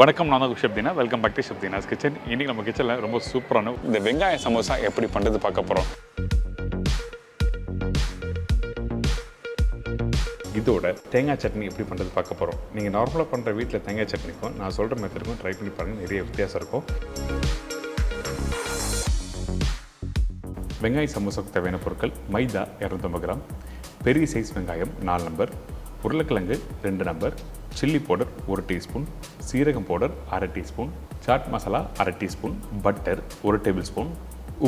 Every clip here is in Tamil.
வணக்கம், நான் தான் chef Dheena. Welcome back to chef Dheena's kitchen. இன்றைக்கி நம்ம கிச்சனில் ரொம்ப சூப்பரான இந்த வெங்காய சமோசா எப்படி பண்ணுறது பார்க்க போகிறோம். இதோட தேங்காய் சட்னி எப்படி பண்ணுறது பார்க்க போகிறோம். நீங்கள் நார்மலாக பண்ணுற வீட்டில் தேங்காய் சட்னிக்கும் நான் சொல்கிற மெத்தடுக்கும் ட்ரை பண்ணி பாருங்கள், நிறைய வித்தியாசம் இருக்கும். வெங்காய சமோசாவுக்கு தேவையான பொருட்கள்: மைதா 250 கிராம், பெரிய சைஸ் வெங்காயம் 4 நம்பர், உருளைக்கிழங்கு 2 நம்பர், சில்லி பவுடர் 1 டீஸ்பூன், சீரகம் powder 1/2 teaspoon, chaat masala 1/2 teaspoon, butter 1 tablespoon,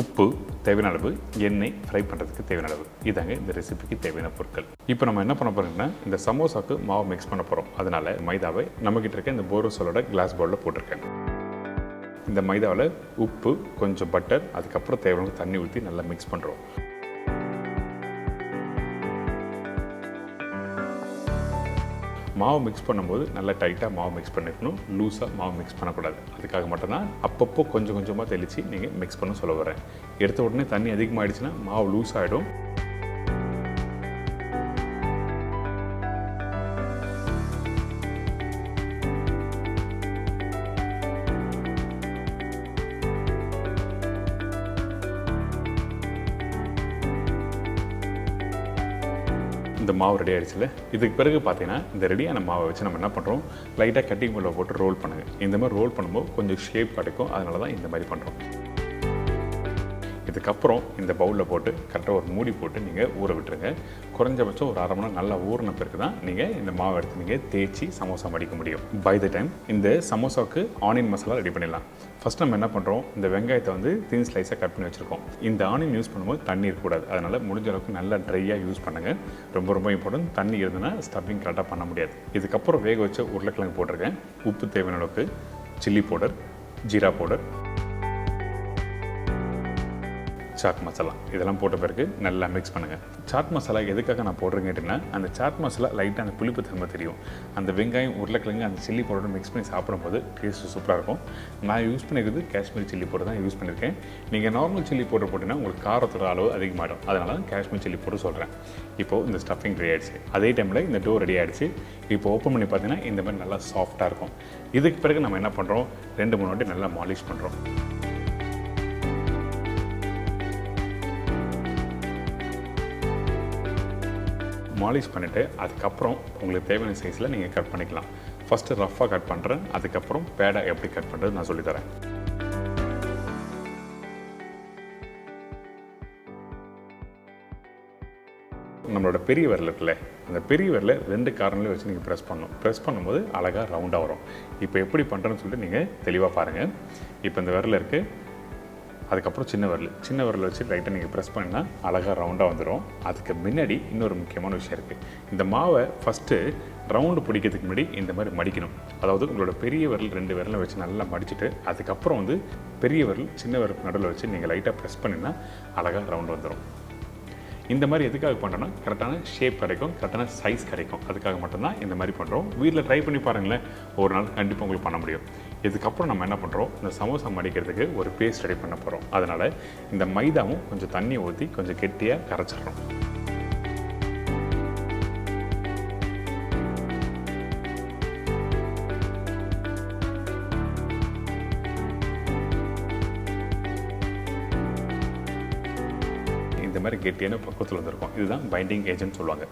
உப்பு தேவையான அளவு, எண்ணெய் ஃப்ரை பண்ணுறதுக்கு தேவையான அளவு. இதாங்க இந்த ரெசிபிக்கு தேவையான பொருட்கள். இப்போ நம்ம என்ன பண்ண போகிறோம்னா, இந்த சமோசாவுக்கு மாவு மிக்ஸ் பண்ண போகிறோம். அதனால் மைதாவை நம்மக்கிட்ட இருக்க இந்த போரோசோலோட கிளாஸ் பவுலில் போட்டிருக்கேன். இந்த மைதாவில் உப்பு, கொஞ்சம் பட்டர், அதுக்கப்புறம் தேவையான தண்ணி ஊற்றி நல்லா மிக்ஸ் பண்ணுறோம். மாவு மிக்ஸ் பண்ணும்போது நல்லா டைட்டாக மாவு மிக்ஸ் பண்ணிக்கணும், லூஸாக மாவு மிக்ஸ் பண்ணக்கூடாது. அதுக்காக மட்டும்தான் அப்பப்போ கொஞ்சம் கொஞ்சமாக தெளித்து நீங்கள் மிக்ஸ் பண்ண சொல்ல வரேன். எடுத்த உடனே தண்ணி அதிகமாகிடுச்சுன்னா மாவு லூஸ் ஆகிடும். இந்த மாவு ரெடி ஆகிடுச்சுல. இதுக்கு பிறகு பார்த்தீங்கன்னா, இந்த ரெடியான மாவை வச்சு நம்ம என்ன பண்ணுறோம், லைட்டாக கட்டிங் போர்டில் போட்டு ரோல் பண்ணுங்கள். இந்த மாதிரி ரோல் பண்ணும்போது கொஞ்சம் ஷேப் கிடைக்கும், அதனால தான் இந்த மாதிரி பண்ணுறோம். இதுக்கப்புறம் இந்த பவுலில் போட்டு கரெக்டாக ஒரு மூடி போட்டு நீங்கள் ஊற விட்டுருங்க. குறைஞ்சபட்சம் ஒரு 1/2 மணி நேரம் நல்லா ஊறின பிறகு தான் நீங்கள் இந்த மாவை எடுத்து நீங்கள் தேய்ச்சி சமோசா மடிக்க முடியும். பை த டைம் இந்த சமோசாவுக்கு ஆனியன் மசாலா ரெடி பண்ணிடலாம். ஃபஸ்ட் நம்ம என்ன பண்ணுறோம், இந்த வெங்காயத்தை வந்து தின் ஸ்லைஸாக கட் பண்ணி வச்சுருக்கோம். இந்த ஆனியன் யூஸ் பண்ணும்போது தண்ணி இருக்கக்கூடாது, அதனால் முடிஞ்ச அளவுக்கு நல்லா ட்ரையாக யூஸ் பண்ணுங்கள். ரொம்ப இம்பார்ட்டன்ட். தண்ணி இருந்ததுன்னா ஸ்டஃபிங் கரெக்டாக பண்ண முடியாது. இதுக்கப்புறம் வேக வச்ச உருளைக்கிழங்கு போட்டிருக்கேன். உப்பு தேவையான அளவுக்கு, சில்லி பவுடர், ஜீரா பவுடர், சாட் மசாலா இதெல்லாம் போட்ட பிறகு நல்லா மிக்ஸ் பண்ணுங்கள். சாட் மசாலா எதுக்காக நான் போடுறேன்னு கேட்டிங்கன்னா, அந்த சாட் மசாலா லைட்டாக அந்த புளிப்பு தன்மை தெரியும். அந்த வெங்காயம், உருளைக்கிழங்கு, அந்த சில்லி பவுடர் மிக்ஸ் பண்ணி சாப்பிடும்போது டேஸ்ட்டு சூப்பராக இருக்கும். நான் யூஸ் பண்ணிக்கிறது காஷ்மீர் சில்லி பவுடர் தான் யூஸ் பண்ணியிருக்கேன். நீங்கள் நார்மல் சில்லி பவுடர் போட்டிங்கன்னா உங்களுக்கு காரத்தோட அளவு அதிகமாகிடும், அதனால தான் காஷ்மீர் சில்லி பவுடர் சொல்கிறேன். இப்போது இந்த ஸ்டஃபிங் ரெடி ஆகிடுச்சு. அதே டைமில் இந்த டோ ரெடி ஆகிடுச்சு. இப்போ ஓப்பன் பண்ணி பார்த்தீங்கன்னா இந்த மாதிரி நல்லா சாஃப்டாக இருக்கும். இதுக்கு பிறகு நம்ம என்ன பண்ணுறோம், 2-3 வாட்டி நல்லா மாலிஷ் பண்ணுறோம். மாலிஷ் பண்ணிவிட்டு அதுக்கப்புறம் உங்களுக்கு தேவையான சைஸில் நீங்கள் கட் பண்ணிக்கலாம். ஃபஸ்ட்டு ரஃப்பாக கட் பண்ணுறேன், அதுக்கப்புறம் பேடாக எப்படி கட் பண்ணுறது நான் சொல்லித்தரேன். நம்மளோட பெரிய விரல் இருக்குல்ல, அந்த பெரிய விரலை 2 கார்னர்லேயும் வச்சு நீங்கள் ப்ரெஸ் பண்ணணும். ப்ரெஸ் பண்ணும்போது அழகாக ரவுண்டாக வரும். இப்போ எப்படி பண்ணுறேன்னு சொல்லிட்டு நீங்கள் தெளிவாக பாருங்கள். இப்போ இந்த விரல் இருக்குது, அதுக்கப்புறம் சின்ன விரல் வச்சு லைட்டாக நீங்கள் ப்ரெஸ் பண்ணினா அழகாக ரவுண்டாக வந்துடும். அதுக்கு முன்னாடி இன்னொரு முக்கியமான விஷயம் இருக்குது. இந்த மாவை ஃபஸ்ட்டு ரவுண்டு பிடிக்கிறதுக்கு முன்னாடி இந்த மாதிரி மடிக்கணும். அதாவது உங்களோட பெரிய விரல் 2 விரலை வச்சு நல்லா மடிச்சுட்டு அதுக்கப்புறம் வந்து பெரிய விரல் சின்ன விரல் நடுவில் வச்சு நீங்கள் லைட்டாக ப்ரெஸ் பண்ணினா அழகாக ரவுண்டு வந்துடும். இந்த மாதிரி எதுக்காக பண்ணுறோன்னா, கரெக்டான ஷேப் கிடைக்கும், கரெக்டான சைஸ் கிடைக்கும். அதுக்காக மட்டும்தான் இந்த மாதிரி பண்ணுறோம். வீட்டில் ட்ரை பண்ணி பாருங்களேன், ஒரு நாள் கண்டிப்பாக உங்களுக்கு பண்ண முடியும். இதுக்கப்புறம் நம்ம என்ன பண்ணுறோம், இந்த சமோசா மடிக்கிறதுக்கு ஒரு பேஸ்ட் ரெடி பண்ண போகிறோம். அதனால் இந்த மைதாவும் கொஞ்சம் தண்ணி ஊற்றி கொஞ்சம் கெட்டியாக கரைச்சிடுறோம். இந்த மாதிரி கெட்டியான பக்குவத்தில் வந்திருக்கும். இதுதான் பைண்டிங் ஏஜென்ட் சொல்லுவாங்க.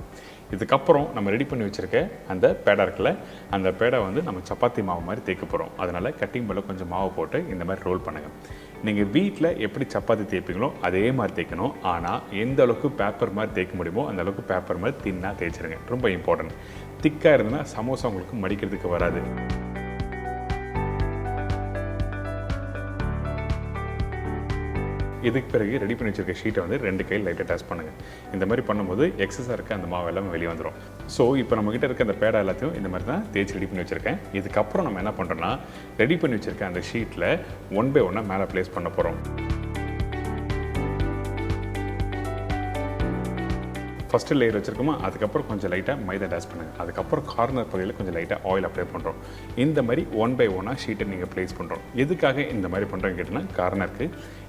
இதுக்கப்புறம் நம்ம ரெடி பண்ணி வச்சுருக்க அந்த பேடா இருக்குல்ல, அந்த பேடா வந்து நம்ம சப்பாத்தி மாவு மாதிரி தேய்க்க போகிறோம். அதனால் கட்டிங் போல் கொஞ்சம் மாவு போட்டு இந்த மாதிரி ரோல் பண்ணுங்கள். நீங்கள் வீட்டில் எப்படி சப்பாத்தி தேய்ப்பீங்களோ அதே மாதிரி தேய்க்கணும். ஆனால் எந்த அளவுக்கு பேப்பர் மாதிரி தேய்க்க முடியுமோ அந்த அளவுக்கு பேப்பர் மாதிரி தின்னாக தேய்ச்சிருங்க. ரொம்ப இம்பார்ட்டன்ட். திக்காக இருந்ததுன்னா சமோசா உங்களுக்கு மடிக்கிறதுக்கு வராது. இதுக்கு பிறகு ரெடி பண்ணி வச்சிருக்க ஷீட்டை வந்து 2 கையில் லைட்டாக டச் பண்ணுங்கள். இந்த மாதிரி பண்ணும்போது எக்ஸஸாக இருக்க அந்த மாவு எல்லாமே வெளியே வந்துடும். ஸோ இப்போ நம்மகிட்ட இருக்க அந்த பேடா எல்லாத்தையும் இந்த மாதிரி தான் தேய்ச்சி ரெடி பண்ணி வச்சுருக்கேன். இதுக்கப்புறம் நம்ம என்ன பண்ணுறோன்னா, ரெடி பண்ணி வச்சுருக்க அந்த ஷீட்டில் 1 by 1 மேலே ப்ளேஸ் பண்ண போகிறோம். ஃபஸ்ட்டு லேயர் வச்சுருக்கோமா, அதுக்கப்புறம் கொஞ்சம் லைட்டாக மைதா டேஸ் பண்ணுங்கள். அதுக்கப்புறம் கார்னர் பகுதியில் கொஞ்சம் லைட்டாக ஆயில் அப்ளை பண்ணுறோம். இந்த மாதிரி 1 by 1 ஷீட்டை நீங்கள் ப்ளேஸ் பண்ணுறோம். எதுக்காக இந்த மாதிரி பண்ணுறோன்னு கேட்டிங்கன்னா, கார்னருக்கு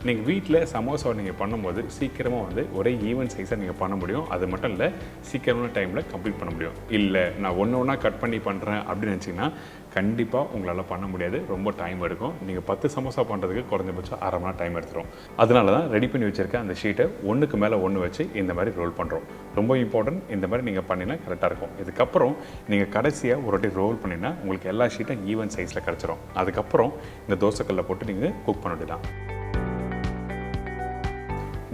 நீங்கள் வீட்டில் சமோசாவை நீங்கள் பண்ணும்போது சீக்கிரமாக வந்து ஒரே ஈவன் சைஸாக நீங்கள் பண்ண முடியும். அது மட்டும் இல்லை, சீக்கிரமான டைமில் கம்ப்ளீட் பண்ண முடியும். இல்லை நான் ஒன்று ஒன்றா கட் பண்ணி பண்ணுறேன் அப்படின்னு நினச்சிங்கன்னா கண்டிப்பாக உங்களால் பண்ண முடியாது, ரொம்ப டைம் எடுக்கும். நீங்கள் 10 சமோசா பண்ணுறதுக்கு குறைஞ்சபட்சம் அரை மணி நேரம் டைம் எடுத்துரும். அதனால தான் ரெடி பண்ணி வச்சுருக்க அந்த ஷீட்டை ஒன்றுக்கு மேலே ஒன்று வச்சு இந்த மாதிரி ரோல் பண்ணுறோம். ரொம்ப இம்பார்ட்டன்ட், இந்த மாதிரி நீங்கள் பண்ணினா கரெக்டாக இருக்கும். இதுக்கப்புறம் நீங்கள் கடைசியாக ஒரு வாட்டி ரோல் பண்ணினா உங்களுக்கு எல்லா ஷீட்டும் ஈவன் சைஸில் கிடச்சிரும். அதுக்கப்புறம் இந்த தோசைக்கல்லில் போட்டு நீங்கள் குக் பண்ண வேண்டியதான்.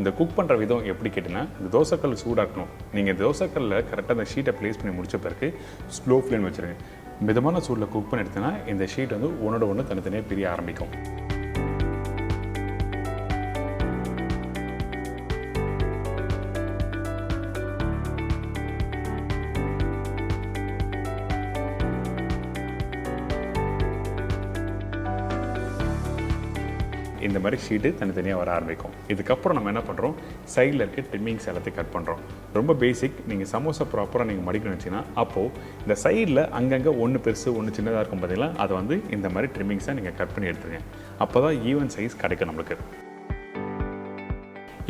இந்த குக் பண்ணுற விதம் எப்படி கேட்டிங்கன்னா, இந்த தோசைக்கல் சூடாக்கணும். நீங்கள் தோசைக்கல்லில் கரெக்டாக அந்த ஷீட்டை ப்ளேஸ் பண்ணி முடிச்ச பிறகு ஸ்லோ ஃப்ளேம் வச்சுருங்க. மிதமான சூடில் குக் பண்ணி எடுத்தீங்கன்னா இந்த ஷீட் வந்து ஒன்றோட ஒன்று தனித்தனியாக பிரிய ஆரம்பிக்கும். இந்த மாதிரி ஷீட்டு தனித்தனியாக வர ஆரம்பிக்கும். இதுக்கப்புறம் நம்ம என்ன பண்ணுறோம், சைடில் இருக்க ட்ரிம்மிங்ஸ் எல்லாத்தையும் கட் பண்ணுறோம். ரொம்ப பேசிக். நீங்கள் சமோசா ப்ராப்பராக நீங்கள் மடிக்கணும்னு வச்சிங்கன்னா அப்போது இந்த சைடில் அங்கங்கே ஒன்று பெருசு ஒன்று சின்னதாக இருக்கும் பார்த்தீங்களா, அதை வந்து இந்த மாதிரி ட்ரிம்மிங்ஸாக நீங்கள் கட் பண்ணி எடுத்துருங்க. அப்போ தான் ஈவன் சைஸ் கிடைக்கும் நம்மளுக்கு.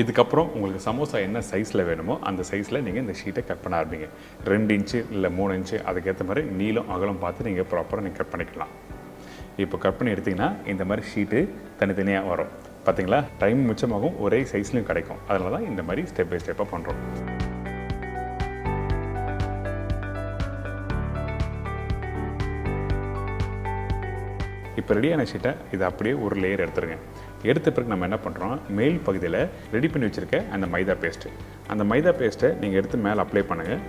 இதுக்கப்புறம் உங்களுக்கு சமோசா என்ன சைஸில் வேணுமோ அந்த சைஸில் நீங்கள் இந்த ஷீட்டை கட் பண்ண ஆரம்பிங்க. 2 இன்ச்சு இல்லை 3 இன்ச்சு அதுக்கேற்ற மாதிரி நீளம் அகலம் பார்த்து நீங்கள் ப்ராப்பராக நீங்கள் கட் பண்ணிக்கலாம். இப்போ கட் பண்ணி எடுத்திங்கன்னா இந்த மாதிரி ஷீட்டு தனித்தனியாக வரும். பார்த்தீங்களா, டைம் மிச்சமாகும், ஒரே சைஸ்லையும் கிடைக்கும். அதனால தான் இந்த மாதிரி ஸ்டெப் பை ஸ்டெப்பாக பண்ணுறோம். இப்போ ரெடியான ஷீட்டை இதை அப்படியே ஒரு லேயர் எடுத்துருங்க. எடுத்த பிறகு நம்ம என்ன பண்ணுறோம், மேல் பகுதியில் ரெடி பண்ணி வச்சுருக்க அந்த மைதா பேஸ்ட்டு, அந்த மைதா பேஸ்ட்டை நீங்கள் எடுத்து மேலே அப்ளை பண்ணுங்கள்.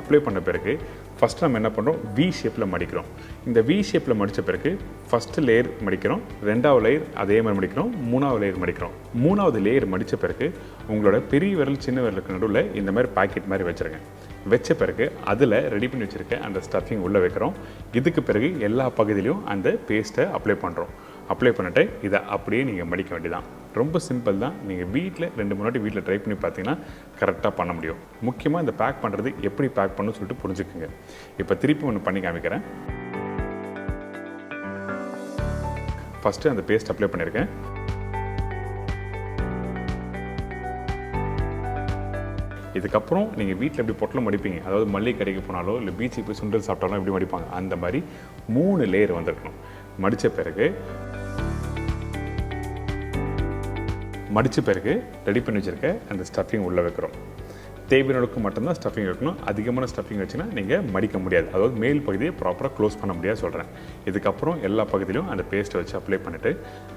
அப்ளை பண்ண பிறகு ஃபஸ்ட்டு நம்ம என்ன பண்ணுறோம், வி ஷேப்பில் மடிக்கிறோம். இந்த வி ஷேப்பில் மடித்த பிறகு ஃபஸ்ட்டு லேயர் மடிக்கிறோம், 2வது லேயர் அதே மாதிரி மடிக்கிறோம், 3வது லேயர் மடிக்கிறோம். 3வது லேயர் மடித்த பிறகு உங்களோட பெரிய விரல் சின்ன விரலுக்கு நடுவில் இந்த மாதிரி பாக்கெட் மாதிரி வச்சுருங்க. வச்ச பிறகு அதில் ரெடி பண்ணி வச்சுருக்க அந்த ஸ்டஃபிங் உள்ளே வைக்கிறோம். இதுக்கு பிறகு எல்லா பகுதியிலையும் அந்த பேஸ்ட்டை அப்ளை பண்ணுறோம். அப்ளை பண்ணிட்டு இதை அப்படியே நீங்கள் மடிக்க வேண்டியதான். ரொம்ப சிம்பிள் தான். நீங்கள் வீட்டில் 2-3 வாட்டி வீட்டில் ட்ரை பண்ணி பார்த்தீங்கன்னா கரெக்டாக பண்ண முடியும். முக்கியமாக இந்த பேக் பண்ணுறது எப்படி பேக் பண்ணணும்னு சொல்லிட்டு புரிஞ்சுக்குங்க. இப்போ திருப்பி ஒன்று பண்ணி காமிக்கிறேன். ஃபஸ்ட்டு அந்த பேஸ்ட் அப்ளை பண்ணியிருக்கேன். இதுக்கப்புறம் நீங்கள் வீட்டில் எப்படி பொட்டலம் மடிப்பீங்க, அதாவது மல்லிகை கடைக்கு போனாலோ இல்லை பீச்சுக்கு போய் சுண்டல் சாப்பிட்டாலும் எப்படி மடிப்பாங்க, அந்த மாதிரி 3 லேயர் வந்திருக்கணும். மடித்த பிறகு ரெடி பண்ணி வச்சுருக்க அந்த ஸ்டஃபிங் உள்ளே வைக்கிறோம். தேவையானளுக்கு மட்டும்தான் ஸ்டஃபிங் வைக்கணும். அதிகமான ஸ்டஃபிங் வச்சுன்னா நீங்கள் மடிக்க முடியாது, அதாவது மேல் பகுதியை ப்ராப்பராக க்ளோஸ் பண்ண முடியாது சொல்கிறேன். இதுக்கப்புறம் எல்லா பகுதியிலும் அந்த பேஸ்ட்டை வச்சு அப்ளை பண்ணிவிட்டு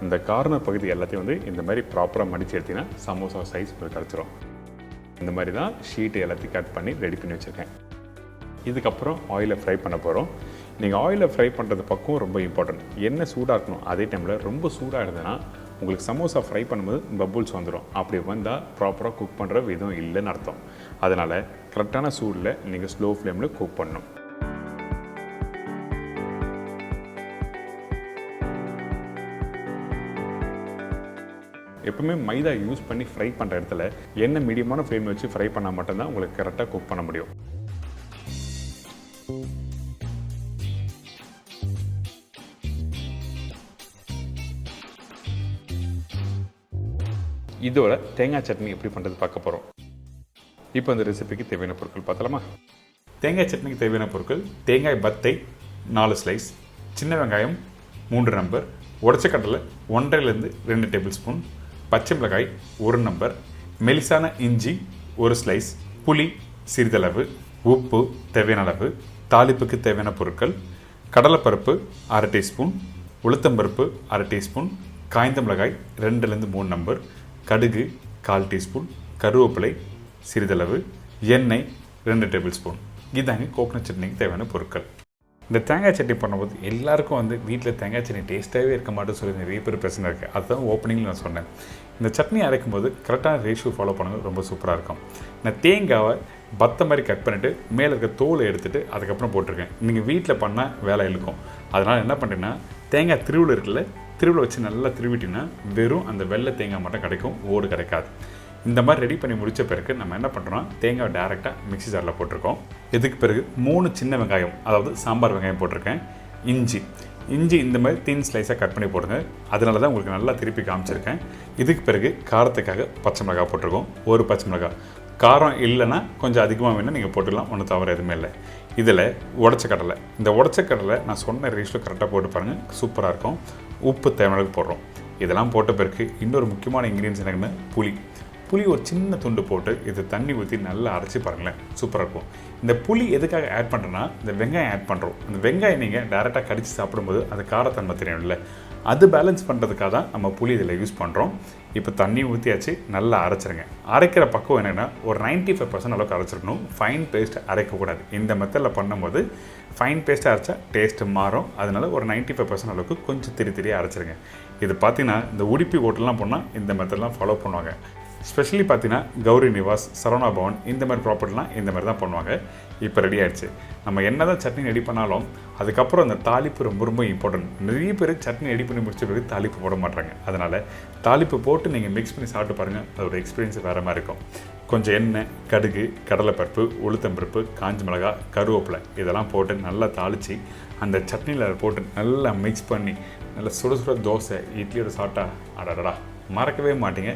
இந்த கார்னர் பகுதி எல்லாத்தையும் வந்து இந்த மாதிரி ப்ராப்பராக மடித்து எடுத்திங்கன்னா சமோசா சைஸ் உங்களுக்கு கிடச்சிரும். இந்த மாதிரி தான் ஷீட்டு எல்லாத்தையும் கட் பண்ணி ரெடி பண்ணி வச்சுருக்கேன். இதுக்கப்புறம் ஆயிலை ஃப்ரை பண்ண போகிறோம். நீங்கள் ஆயிலை ஃப்ரை பண்ணுறது பக்கம் ரொம்ப இம்பார்ட்டன்ட். எண்ணெய் சூடாக இருக்கணும். அதே டைமில் ரொம்ப சூடாக இருந்ததுன்னா உங்களுக்கு சமோசா ஃப்ரை பண்ணும்போது பபுள்ஸ் வந்துடும். அப்படி வந்தால் ப்ராப்பராக குக் பண்ணுற விதம் இல்லைன்னு அர்த்தம். அதனால் கரெக்டான சூடில் நீங்கள் ஸ்லோ ஃப்ளேமில் குக் பண்ணணும். எப்பவுமே மைதா யூஸ் பண்ணி ஃப்ரை பண்ணுற இடத்துல எண்ணெய் மீடியமான ஃப்ளேம் வச்சு ஃப்ரை பண்ணால் மட்டும்தான் உங்களுக்கு கரெக்டாக குக் பண்ண முடியும். இதோட தேங்காய் சட்னி எப்படி பண்ணுறது பார்க்க போகிறோம். இப்போ இந்த ரெசிபிக்கு தேவையான பொருட்கள் பார்த்தலாமா. தேங்காய் சட்னிக்கு தேவையான பொருட்கள்: தேங்காய் பத்தை 4 ஸ்லைஸ், சின்ன வெங்காயம் 3 நம்பர், உடச்ச கடலை 1.5 to 2 டேபிள் ஸ்பூன், பச்சை மிளகாய் 1 நம்பர், மெலிசான இஞ்சி 1 ஸ்லைஸ், புளி சிறிதளவு, உப்பு தேவையான அளவு, தாளிப்புக்கு தேவையான பொருட்கள்: கடலைப்பருப்பு 1/2 டீஸ்பூன், உளுத்தம்பருப்பு 1/2 டீஸ்பூன், காய்ந்த மிளகாய் 2 to 3 நம்பர், கடுகு 1/4 டீஸ்பூன், கருவேப்பிலை சிறிதளவு, எண்ணெய் 2 டேபிள் ஸ்பூன். இதாங்க கோகனட் சட்னிக்கு தேவையான பொருட்கள். இந்த தேங்காய் சட்னி பண்ணும்போது எல்லாருக்கும் வந்து வீட்டில் தேங்காய் சட்னி டேஸ்ட்டாகவே இருக்க மாட்டேன்னு சொல்லி நிறைய பேர் பிரச்சனை இருக்குது. அதுதான் ஓப்பனிங்கில் நான் சொன்னேன். இந்த சட்னி அரைக்கும் போது கரெக்டான ரேஷியோ ஃபாலோ பண்ணுறது ரொம்ப சூப்பராக இருக்கும். நான் தேங்காவை பத்த மாதிரி கட் பண்ணிவிட்டு மேலே இருக்க தோலை எடுத்துகிட்டு அதுக்கப்புறம் போட்டிருக்கேன். நீங்கள் வீட்டில் பண்ணால் வேலை இருக்கும். அதனால் என்ன பண்ணுறேன்னா, தேங்காய் திருவில் இருக்குல்ல, திருவில் வச்சு நல்லா திருவிட்டிங்கன்னா வெறும் அந்த வெள்ளை தேங்காய் மட்டும் கிடைக்கும், ஓடு கிடைக்காது. இந்த மாதிரி ரெடி பண்ணி முடித்த பிறகு நம்ம என்ன பண்ணுறோம், தேங்காய் டேரெக்டாக மிக்ஸி ஜாரில் போட்டிருக்கோம். இதுக்கு பிறகு 3 சின்ன வெங்காயம், அதாவது சாம்பார் வெங்காயம் போட்டிருக்கேன், இஞ்சி. இஞ்சி இந்த மாதிரி தீன் ஸ்லைஸாக கட் பண்ணி போடுங்க. அதனால தான் உங்களுக்கு நல்லா திருப்பி காமிச்சிருக்கேன். இதுக்கு பிறகு காரத்துக்காக பச்சை மிளகாய் போட்டிருக்கோம். ஒரு பச்சை மிளகாய். காரம் இல்லைன்னா கொஞ்சம் அதிகமாக வேணால் நீங்கள் போட்டுக்கலாம், ஒன்றும் தவறு எதுவுமே இல்லை. இதில் உடச்ச கடலை. இந்த உடச்ச கடலை நான் சொன்ன ரேஷியோ கரெக்டாக போட்டு பாருங்கள், சூப்பராக இருக்கும். உப்பு தேவையான போடுறோம். இதெல்லாம் போட்ட பிறகு இன்னொரு முக்கியமான இன்க்ரீடியன்ஸ் என்னென்னா புளி. புளி ஒரு சின்ன துண்டு போட்டு இது தண்ணி ஊற்றி நல்லா அரைச்சி பாருங்களேன், சூப்பராக இருக்கும். இந்த புளி எதுக்காக ஆட் பண்ணுறோன்னா, இந்த வெங்காயம் ஆட் பண்ணுறோம். அந்த வெங்காயம் நீங்கள் டேரெக்டாக கடித்து சாப்பிடும்போது அது காரத்தன்மை தெரியும்ல, அது பேலன்ஸ் பண்ணுறதுக்காக தான் நம்ம புளி இதில் யூஸ் பண்ணுறோம். இப்போ தண்ணி ஊற்றியாச்சு, நல்லா அரைச்சிருங்க. அரைக்கிற பக்கம் என்னென்னா ஒரு 95% அளவுக்கு அரைச்சிருக்கணும். Fine paste அரைக்கக்கூடாது. இந்த மெத்தடில் பண்ணும்போது ஃபைன் பேஸ்ட்டாக அரைச்சா டேஸ்ட்டு மாறும். அதனால் ஒரு 95% அளவுக்கு கொஞ்சம் திரியாக அரைச்சிருங்க. இது பார்த்தீங்கன்னா இந்த உடுப்பி ஹோட்டல்லாம் போனால் இந்த மெத்தட்லாம் ஃபாலோ பண்ணுவாங்க. ஸ்பெஷலி பார்த்தீங்கன்னா கௌரி நிவாஸ், சரவணா பவன் இந்த மாதிரி ப்ராப்பர்ட்டிலாம் இந்த மாதிரி தான் பண்ணுவாங்க. இப்போ ரெடி ஆகிடுச்சு. நம்ம என்ன தான் சட்னி ரெடி பண்ணாலும் அதுக்கப்புறம் அந்த தாளிப்பு ரொம்ப ரொம்ப இம்பார்ட்டன்ட். நிறைய பேர் சட்னி ரெடி பண்ணி முடிச்ச பிறகு தாளிப்பு போட மாட்டாங்க. அதனால் தாளிப்பு போட்டு நீங்கள் மிக்ஸ் பண்ணி சாப்பிட்டு பாருங்கள், அதோட எக்ஸ்பீரியன்ஸ் வேறு மாதிரி இருக்கும். கொஞ்சம் எண்ணெய், கடுகு, கடலைப்பருப்பு, உளுத்தம்பருப்பு, காஞ்ச மிளகாய், கருவேப்பிலை இதெல்லாம் போட்டு நல்லா தாளித்து அந்த சட்னியில் போட்டு நல்லா மிக்ஸ் பண்ணி நல்லா சுட சுட தோசை இட்லியோட சாப்பிட்டா அடடா மறக்கவே மாட்டீங்க.